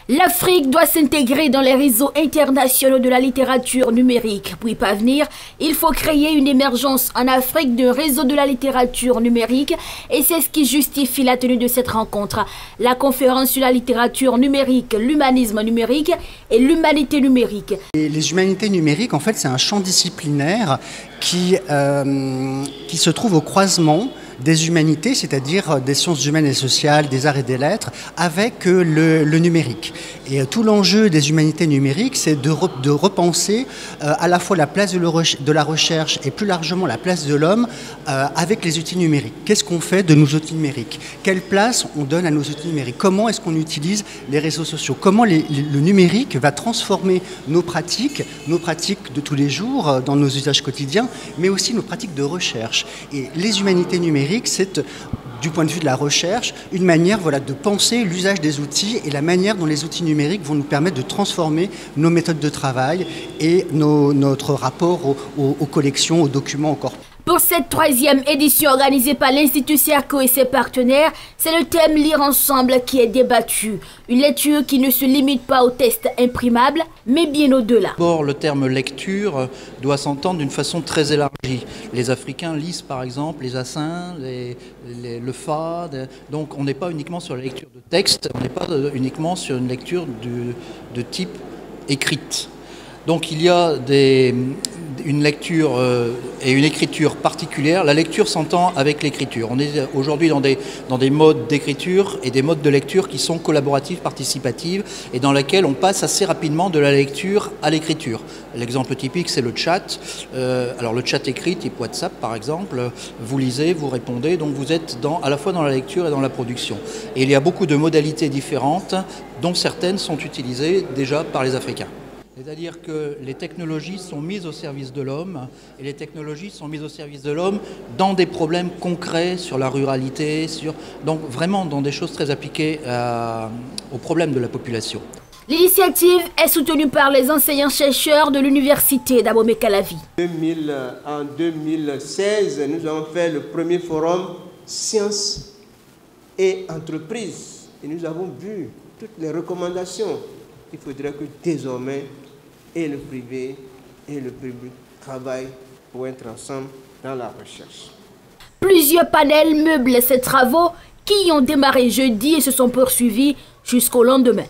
L'Afrique doit s'intégrer dans les réseaux internationaux de la littérature numérique. Pour y parvenir, il faut créer une émergence en Afrique d'un réseau de la littérature numérique et c'est ce qui justifie la tenue de cette rencontre. La conférence sur la littérature numérique, l'humanisme numérique et l'humanité numérique. Et les humanités numériques, en fait, c'est un champ disciplinaire qui se trouve au croisement des humanités, c'est-à-dire des sciences humaines et sociales, des arts et des lettres, avec le numérique. Et tout l'enjeu des humanités numériques, c'est de repenser à la fois la place de la recherche et plus largement la place de l'homme avec les outils numériques. Qu'est-ce qu'on fait de nos outils numériques? Quelle place on donne à nos outils numériques? Comment est-ce qu'on utilise les réseaux sociaux? Comment le numérique va transformer nos pratiques de tous les jours dans nos usages quotidiens, mais aussi nos pratiques de recherche. Et les humanités numériques, c'est, du point de vue de la recherche, une manière de penser l'usage des outils et la manière dont les outils numériques vont nous permettre de transformer nos méthodes de travail et notre rapport aux collections, aux documents, aux corpus. Pour cette 3e édition organisée par l'Institut Cerco et ses partenaires, c'est le thème Lire ensemble qui est débattu. Une lecture qui ne se limite pas aux tests imprimables, mais bien au-delà. D'abord, le terme lecture doit s'entendre d'une façon très élargie. Les Africains lisent par exemple les Assins, le Fade. Donc on n'est pas uniquement sur la lecture de texte, on n'est pas uniquement sur une lecture de type écrite. Donc il y a une lecture et une écriture particulière. La lecture s'entend avec l'écriture. On est aujourd'hui dans des modes d'écriture et des modes de lecture qui sont collaboratifs, participatifs et dans lesquels on passe assez rapidement de la lecture à l'écriture. L'exemple typique, c'est le chat. Alors le chat écrit, type WhatsApp par exemple, vous lisez, vous répondez, donc vous êtes à la fois dans la lecture et dans la production. Et il y a beaucoup de modalités différentes, dont certaines sont utilisées déjà par les Africains. C'est-à-dire que les technologies sont mises au service de l'homme et les technologies sont mises au service de l'homme dans des problèmes concrets sur la ruralité, donc vraiment dans des choses très appliquées aux problèmes de la population. L'initiative est soutenue par les enseignants-chercheurs de l'université d'Abomey-Calavi. En 2016, nous avons fait le premier forum Sciences et entreprises et nous avons vu toutes les recommandations. Il faudrait que désormais et le privé et le public travaillent pour être ensemble dans la recherche. Plusieurs panels meublent ces travaux qui ont démarré jeudi et se sont poursuivis jusqu'au lendemain.